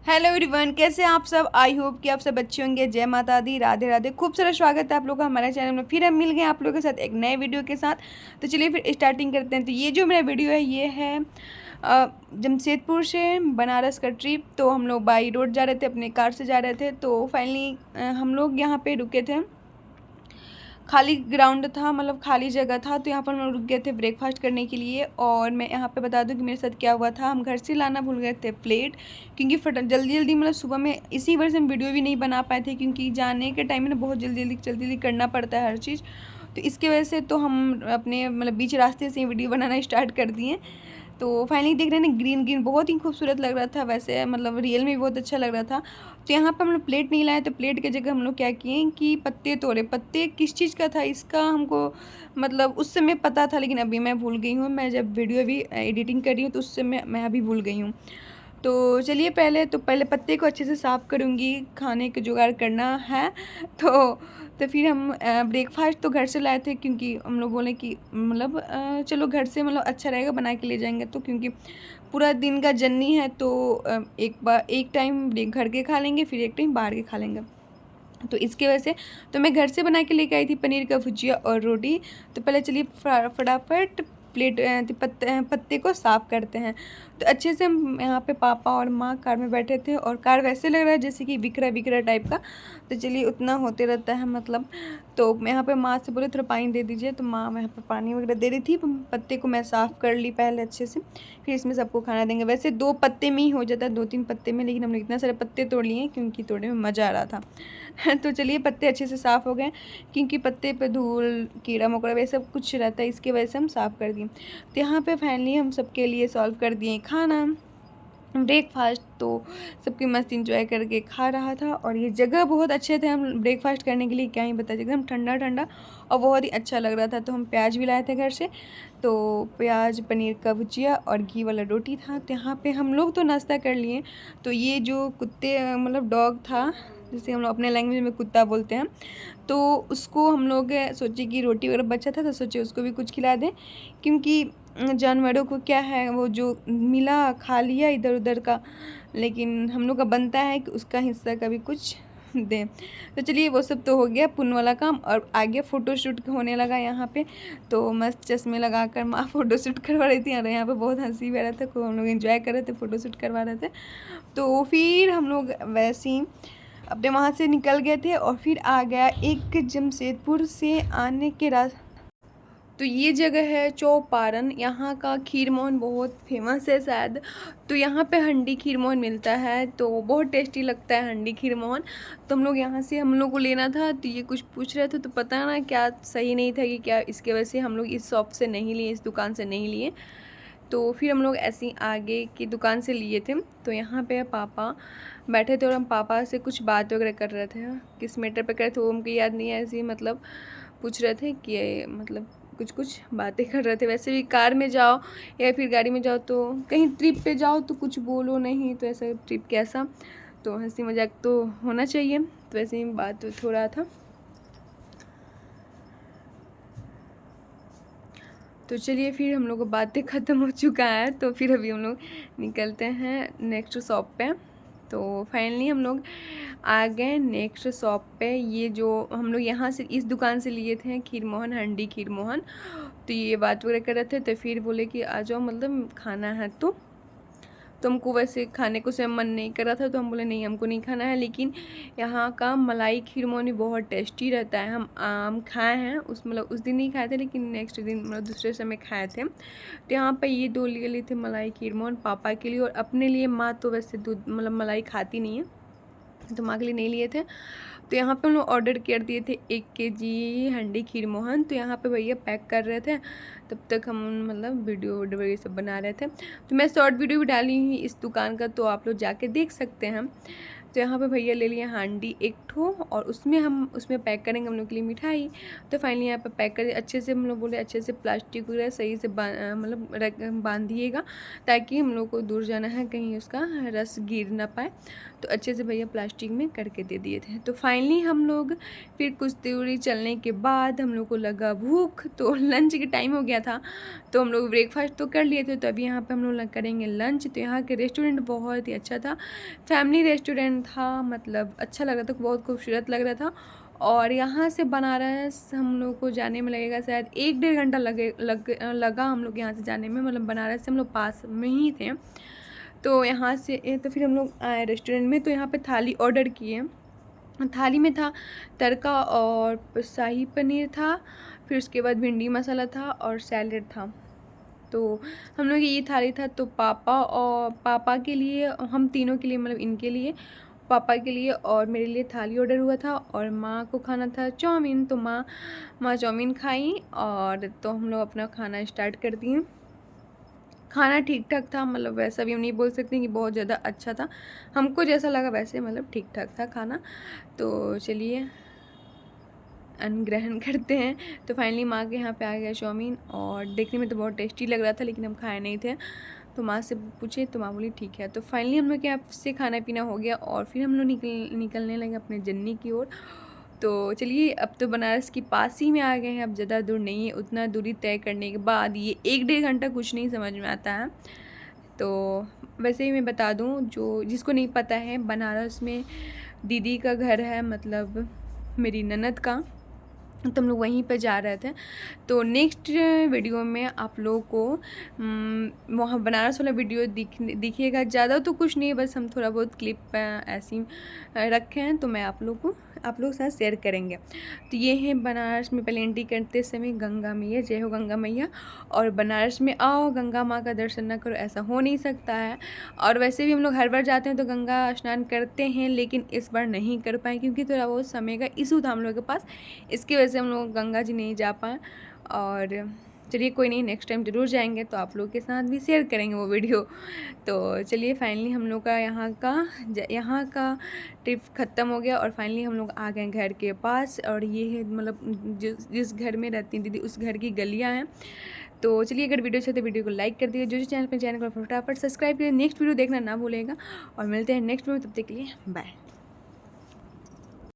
Hello everyone, कैसे हैं आप सब। आई होप कि आप सब अच्छे होंगे। जय माता दी, राधे राधे। खूब सारा स्वागत है आप लोगों का हमारे चैनल में। फिर हम मिल गए आप लोगों के साथ एक नए वीडियो के साथ। तो चलिए फिर स्टार्टिंग करते हैं। तो ये जो मेरा वीडियो है ये है जमशेदपुर से बनारस का ट्रिप। तो हम लोग बाई रोड जा रहे थे, अपने कार से जा रहे थे। तो फाइनली हम लोग यहाँ पे रुके थे। खाली ग्राउंड था, मतलब खाली जगह था। तो यहाँ पर हम लोग रुक गए थे ब्रेकफास्ट करने के लिए। और मैं यहाँ पे बता दूँ कि मेरे साथ क्या हुआ था। हम घर से लाना भूल गए थे प्लेट, क्योंकि जल्दी जल्दी मतलब सुबह में इसी वजह से हम वीडियो भी नहीं बना पाए थे, क्योंकि जाने के टाइम में ना बहुत जल्दी जल्दी करना पड़ता है हर चीज़। तो इसके वजह से तो हम अपने मतलब बीच रास्ते से वीडियो बनाना स्टार्ट कर दिए। तो फाइनली देख रहे हैं ना, ग्रीन ग्रीन बहुत ही खूबसूरत लग रहा था। वैसे मतलब रियल में भी बहुत अच्छा लग रहा था। तो यहाँ पर हम लोग प्लेट नहीं लाए, तो प्लेट की जगह हम लोग क्या किए कि पत्ते तोड़े। पत्ते किस चीज़ का था इसका हमको मतलब उस समय पता था, लेकिन अभी मैं भूल गई हूँ। मैं जब वीडियो अभी एडिटिंग कर रही हूँ तो उस समय मैं अभी भूल गई हूँ। तो चलिए पहले पत्ते को अच्छे से साफ़ करूँगी, खाने का जुगाड़ करना है। तो तो फिर हम ब्रेकफास्ट तो घर से लाए थे, क्योंकि हम लोग बोले कि मतलब चलो घर से मतलब अच्छा रहेगा, बना के ले जाएंगे। तो क्योंकि पूरा दिन का जर्नी है, तो एक टाइम घर के खा लेंगे, फिर एक टाइम बाहर के खा लेंगे। तो इसकी वजह से तो मैं घर से बना के लेके आई थी पनीर का भुजिया और रोटी। तो पहले चलिए फटाफट पत्ते को साफ़ करते हैं। तो अच्छे से हम यहाँ पे पापा और माँ कार में बैठे थे, और कार वैसे लग रहा है जैसे कि बिखरा बिखरा टाइप का। तो चलिए उतना होते रहता है मतलब। तो मैं यहाँ पे माँ से बोले थोड़ा पानी दे दीजिए, तो माँ यहाँ पे पानी वगैरह दे रही थी। पत्ते को मैं साफ़ कर ली पहले अच्छे से, फिर इसमें सबको खाना देंगे। वैसे 2 पत्ते में ही हो जाता है, 2-3 पत्ते में, लेकिन हमने इतना सारे पत्ते तोड़ लिए क्योंकि तोड़ने में मज़ा आ रहा था। तो चलिए पत्ते अच्छे से साफ़ हो गए, क्योंकि पत्ते पे धूल कीड़ा मकोड़ा वैसे सब कुछ रहता है, इसकी वजह से हम साफ़ कर दिए। तो यहाँ पे फाइनली हम सबके लिए सॉल्व कर दिए खाना, ब्रेकफास्ट। तो सबकी मस्त इंजॉय करके खा रहा था। और ये जगह बहुत अच्छे थे हम ब्रेकफास्ट करने के लिए, क्या ही बताया, एकदम ठंडा ठंडा और बहुत ही अच्छा लग रहा था। तो हम प्याज भी लाए थे घर से। तो प्याज, पनीर का भुजिया और घी वाला रोटी था। तो यहाँ पे हम लोग तो नाश्ता कर लिए। तो ये जो कुत्ते मतलब डॉग था, जिसे हम लोग अपने लैंग्वेज में कुत्ता बोलते हैं, तो उसको हम लोग सोचे कि रोटी वगैरह बचा था, तो सोचे उसको भी कुछ खिला दें। क्योंकि जानवरों को क्या है, वो जो मिला खा लिया इधर उधर का, लेकिन हम लोग का बनता है कि उसका हिस्सा का भी कुछ दें। तो चलिए वो सब तो हो गया पुण्य वाला काम, और आगे फ़ोटोशूट होने लगा यहाँ पे। तो मस्त चश्मे लगा कर माँ फ़ोटोशूट करवा रही थी, और यहाँ पे बहुत हंसी भी आ रहा था, खूब हम लोग एंजॉय कर रहे थे, फ़ोटोशूट करवा रहे थे। तो फिर हम लोग वैसे ही अपने वहाँ से निकल गए थे, और फिर आ गया एक जमशेदपुर से आने के रास्ते। तो ये जगह है चौपारण। यहाँ का खीर मोहन बहुत फेमस है शायद। तो यहाँ पे हंडी खीर मोहन मिलता है, तो बहुत टेस्टी लगता है हंडी खीर मोहन। तो हम लोग यहाँ से हम लोग को लेना था, तो ये कुछ पूछ रहे थे, तो पता ना क्या सही नहीं था कि क्या, इसके वजह से हम लोग इस शॉप से नहीं लिए, इस दुकान से नहीं लिए। तो फिर हम लोग ऐसे ही आगे की दुकान से लिए थे। तो यहाँ पे पापा बैठे थे, और हम पापा से कुछ बात वगैरह कर रहे थे। किस मैटर पे कर रहे थे वो हमको याद नहीं है, ऐसे ही मतलब पूछ रहे थे कि मतलब कुछ कुछ बातें कर रहे थे। वैसे भी कार में जाओ या फिर गाड़ी में जाओ, तो कहीं ट्रिप पे जाओ तो कुछ बोलो नहीं, तो ऐसा ट्रिप कैसा, तो हंसी मजाक तो होना चाहिए। तो वैसे ही बात हो रहा था। तो चलिए फिर हम लोग को बातें ख़त्म हो चुका है, तो फिर अभी हम लोग निकलते हैं नेक्स्ट शॉप पे। तो फाइनली हम लोग आ गए नेक्स्ट शॉप पे। ये जो हम लोग यहाँ से इस दुकान से लिए थे खीर मोहन, हंडी खीर मोहन। तो ये बात वगैरह कर रहे थे, तो फिर बोले कि आ जाओ, मतलब खाना है तो हमको वैसे खाने को से मन नहीं कर रहा था, तो हम बोले नहीं हमको नहीं खाना है। लेकिन यहाँ का मलाई खीर मोहन बहुत टेस्टी रहता है। हम आम खाए हैं, उस मतलब उस दिन नहीं खाए थे, लेकिन नेक्स्ट दिन मतलब दूसरे समय खाए थे। तो यहाँ पे ये 2 ले लिए थे मलाई खीर मोहन पापा के लिए, और अपने लिए। माँ तो वैसे दूध मतलब मलाई खाती नहीं है, तो माँ के लिए नहीं लिए थे। तो यहाँ पे हम लोग ऑर्डर कर दिए थे 1 केजी हंडी खीर मोहन। तो यहाँ पे भैया पैक कर रहे थे, तब तक हम मतलब वीडियो ये सब बना रहे थे। तो मैं शॉर्ट वीडियो भी डाली हुई इस दुकान का, तो आप लोग जाके देख सकते हैं। तो यहाँ पे भैया ले लिए हांडी एक ठो, और उसमें पैक करेंगे हम लोग के लिए मिठाई। तो फाइनली यहाँ पे पैक कर अच्छे से, हम लोग बोले अच्छे से प्लास्टिक वगैरह सही से मतलब बांधिएगा, ताकि हम लोग को दूर जाना है, कहीं उसका रस गिर ना पाए। तो अच्छे से भैया प्लास्टिक में करके दे दिए थे। तो फाइनली हम लोग फिर कुछ दूरी चलने के बाद हम लोग को लगा भूख, तो लंच के टाइम हो गया था। तो हम लोग ब्रेकफास्ट तो कर लिए थे, तो अभी यहाँ पे हम लोग करेंगे लंच। तो यहाँ के रेस्टोरेंट बहुत ही अच्छा था, फैमिली रेस्टोरेंट था, मतलब अच्छा लग रहा था, बहुत खूबसूरत लग रहा था। और यहाँ से बनारस हम लोग को जाने में लगेगा शायद 1-1.5 घंटा लगा हम लोग यहाँ से जाने में, मतलब बनारस से हम लोग पास में ही थे। तो यहाँ से तो फिर हम लोग आए रेस्टोरेंट में। तो यहाँ पे थाली ऑर्डर किए। थाली में था तड़का और शाही पनीर था, फिर उसके बाद भिंडी मसाला था और सैलेड था। तो हम लोग ये थाली था। तो पापा के लिए, हम तीनों के लिए, मतलब इनके लिए, पापा के लिए और मेरे लिए थाली ऑर्डर हुआ था। और माँ को खाना था चाउमीन, तो माँ चाउमीन खाई। और तो हम लोग अपना खाना स्टार्ट कर दिए। खाना ठीक ठाक था, मतलब वैसा भी हम नहीं बोल सकते कि बहुत ज़्यादा अच्छा था, हमको जैसा लगा वैसे मतलब ठीक ठाक था खाना। तो चलिए अन्न ग्रहण करते हैं। तो फाइनली माँ के यहाँ पे आ गया चाउमीन, और देखने में तो बहुत टेस्टी लग रहा था, लेकिन हम खाए नहीं थे। तो माँ से पूछे तो माँ बोली ठीक है। तो फाइनली हम लोग के यहाँ से खाना पीना हो गया, और फिर हम लोग निकलने लगे अपने जर्नी की ओर। तो चलिए अब तो बनारस के पास ही में आ गए हैं, अब ज़्यादा दूर नहीं है। उतना दूरी तय करने के बाद ये 1-1.5 घंटा कुछ नहीं समझ में आता है। तो वैसे ही मैं बता दूं, जो जिसको नहीं पता है, बनारस में दीदी का घर है, मतलब मेरी ननद का। तो हम लोग वहीं पर जा रहे थे। तो नेक्स्ट वीडियो में आप लोगों को वहाँ बनारस वाला वीडियो दिखिएगा। ज़्यादा तो कुछ नहीं, बस हम थोड़ा बहुत क्लिप ऐसी रखे हैं, तो मैं आप लोगों के साथ शेयर करेंगे। तो ये है बनारस में पहले एंट्री करते समय गंगा मैया, जय हो गंगा मैया। और बनारस में आओ, गंगा माँ का दर्शन ना करो, ऐसा हो नहीं सकता है। और वैसे भी हम लोग हर बार जाते हैं तो गंगा स्नान करते हैं, लेकिन इस बार नहीं कर पाए, क्योंकि थोड़ा बहुत समय का इशू था हम लोग के पास, इसकी वजह से हम लोग गंगा जी नहीं जा पाए। और चलिए कोई नहीं, नेक्स्ट टाइम ज़रूर जाएंगे तो आप लोग के साथ भी शेयर करेंगे वो वीडियो। तो चलिए फाइनली हम लोग का यहाँ का ट्रिप ख़त्म हो गया, और फाइनली हम लोग आ गए घर के पास। और ये है मतलब जिस घर में रहती हैं दीदी, उस घर की गलियाँ हैं। तो चलिए अगर वीडियो अच्छी तो वीडियो को लाइक कर दीजिए, जो चैनल को फटाफट सब्सक्राइब करिए, नेक्स्ट वीडियो देखना ना भूलेगा। और मिलते हैं नेक्स्ट वीडियो, तब तक के लिए बाय।